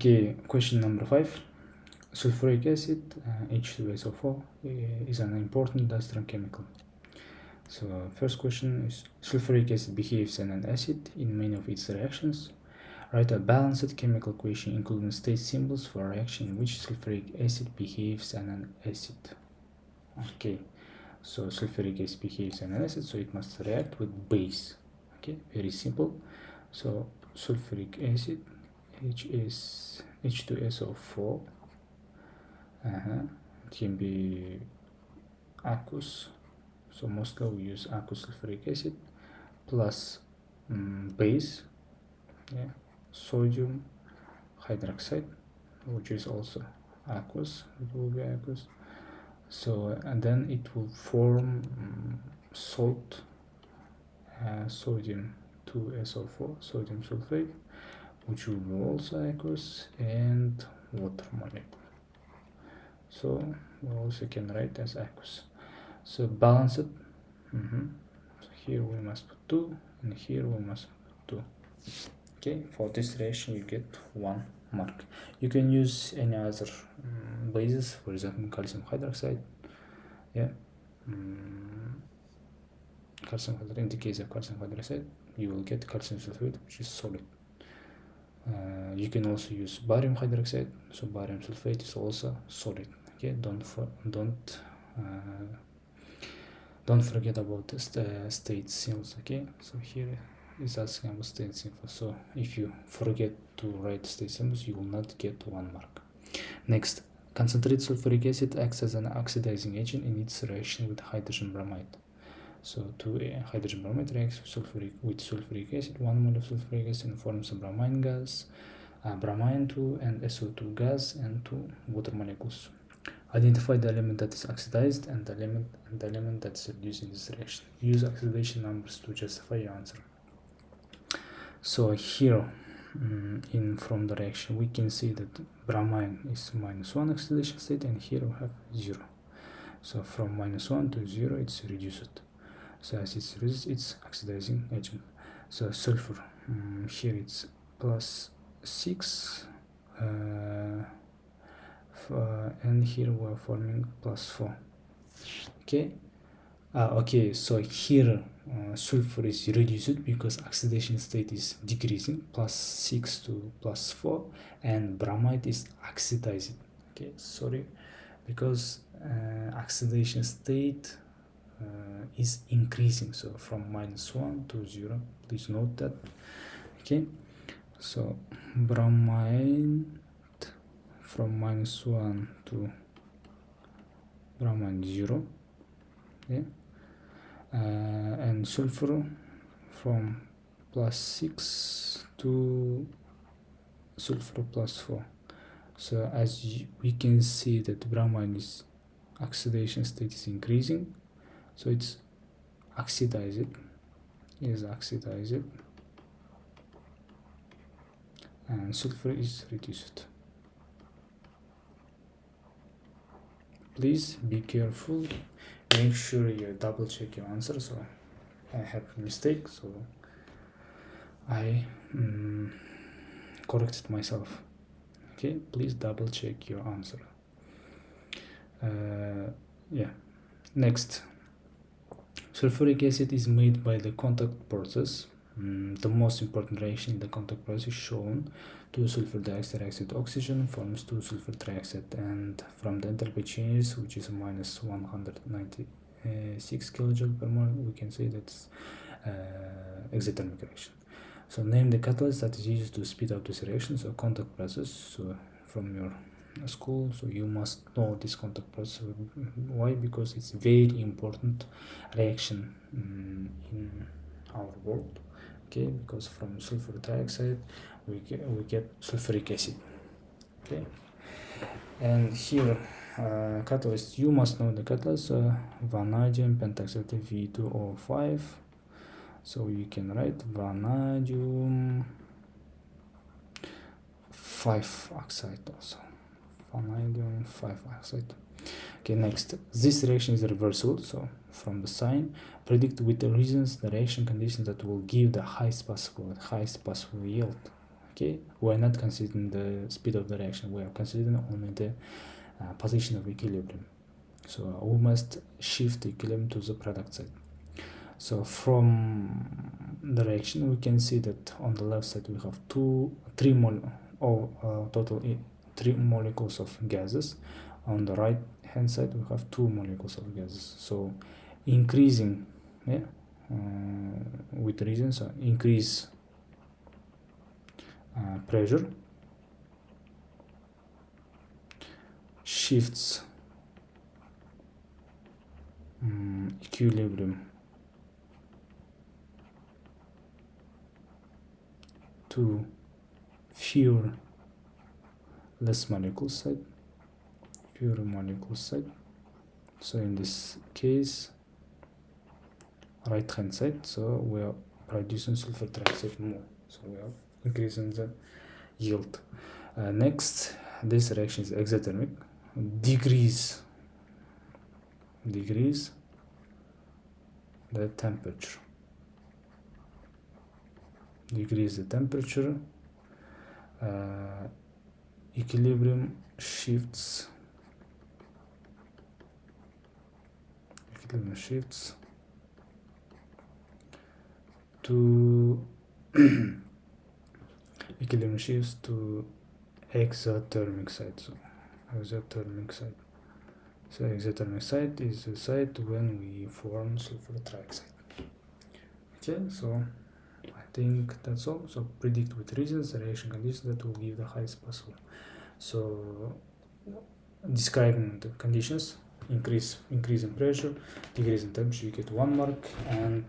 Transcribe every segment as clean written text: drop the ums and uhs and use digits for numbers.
Okay, question number 5. Sulfuric acid, H2SO4, is an important ester chemical. So first question is, sulfuric acid behaves as an acid in many of its reactions. Write a balanced chemical equation including state symbols for a reaction in which sulfuric acid behaves as an acid. Okay, so sulfuric acid behaves as an acid, so it must react with base. Okay, very simple. So sulfuric acid, H2SO4, it can be aqueous, so mostly we use aqueous sulfuric acid plus base, yeah, sodium hydroxide, which is also aqueous. It will be aqueous. So and then it will form salt, sodium 2SO4, sodium sulfate, which will be also aqueous, and water molecule. So we also can write as aqueous. So balance it. So here we must put 2 and here we must put 2. Okay, for this reaction you get 1 mark. You can use any other bases, for example calcium hydroxide. Yeah, calcium hydroxide. In the case of calcium hydroxide, you will get calcium sulfate, which is solid. You can also use barium hydroxide, so barium sulfate is also solid. Okay, don't forget about the state symbols. Okay, so here is asking about state symbols, so if you forget to write state symbols you will not get 1 mark. Next, concentrated sulfuric acid acts as an oxidizing agent in its reaction with hydrogen bromide. So hydrogen bromide reacts with sulfuric acid. 1 mole of sulfuric acid forms a bromine gas, bromine 2 and SO2 gas, and 2 water molecules. Identify the element that is oxidized and the element that is reduced in this reaction. Use oxidation numbers to justify your answer. So here from the reaction we can see that bromine is -1 oxidation state, and here we have 0. So from -1 to 0 it's reduced. So as it's reduced, it's oxidizing agent. So sulfur, here it's +6, and here we're forming +4. Okay. Okay, so here sulfur is reduced because oxidation state is decreasing, +6 to +4, and bromide is oxidizing. Okay, sorry, because oxidation state is increasing, so from -1 to 0. Please note that. Okay, so bromide from -1 to bromide 0. Yeah. And sulfur from +6 to sulfur +4. So as we can see that bromine is oxidation state is increasing, so it's oxidized, and sulfur is reduced. Please be careful, make sure you double check your answer. So I have a mistake, so I corrected myself. Okay, please double check your answer. Yeah. Next, sulfuric acid is made by the contact process. The most important reaction in the contact process is shown. 2 sulfur dioxide reacts with oxygen, forms 2 sulfur trioxide, and from the enthalpy changes, which is -196 kilojoule per mole, we can say that's exothermic reaction. So name the catalyst that is used to speed up this reaction. So contact process, so from your school, so you must know this contact process. Why? Because it's very important reaction in our world. Okay, because from sulfur dioxide we get sulfuric acid. Okay, and here catalyst, you must know the catalyst, vanadium pentoxide V2O5. So you can write vanadium 5 oxide also, vanadium 5 oxide. Okay, next, this reaction is reversible. So from the sign, predict with the reasons the reaction conditions that will give the highest possible yield. Okay, we're not considering the speed of the reaction, we are considering only the position of equilibrium. So we must shift the equilibrium to the product side. So from the reaction we can see that on the left side we have total 3 molecules of gases. On the right hand side we have 2 molecules of gases. So increasing, with reason, so increase pressure shifts equilibrium to less molecule side, fewer molecule side. So in this case, right hand side, so we are producing sulfur trioxide more, so we are increasing the yield. Next, this reaction is exothermic, decrease the temperature, equilibrium shifts to exothermic side. So exothermic side is the side when we form sulfur trioxide. Okay, so I think that's all. So predict with reasons the reaction conditions that will give the highest possible. So describing the conditions: increase in pressure, decrease in temperature, you get 1 mark, and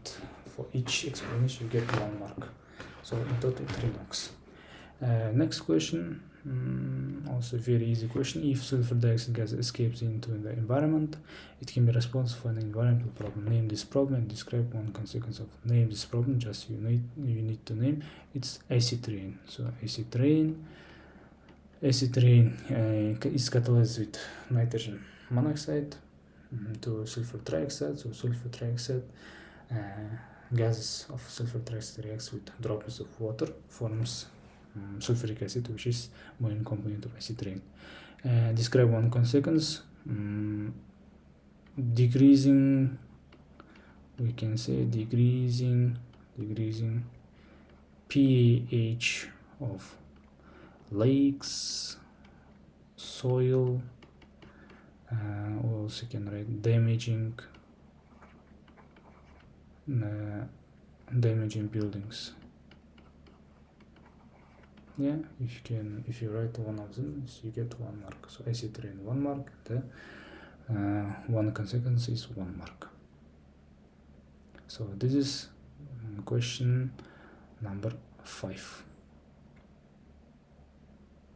for each explanation you get 1 mark. So in total 3 marks. Next question, also a very easy question. If sulfur dioxide gas escapes into the environment, it can be responsible for an environmental problem. Name this problem and describe one consequence of name this problem. Just you need to name. It's acid rain. So acid rain is catalyzed with nitrogen monoxide to sulfur trioxide. So sulfur trioxide, gases of sulfur trioxide reacts with droplets of water, forms sulfuric acid, which is main component of acid rain. Describe one consequence. Decreasing, we can say decreasing pH of lakes, soil. Also can write damaging buildings. Yeah, if you write one of them, you get 1 mark. So acid rain 1 mark, the one consequence is 1 mark. So this is question number 5.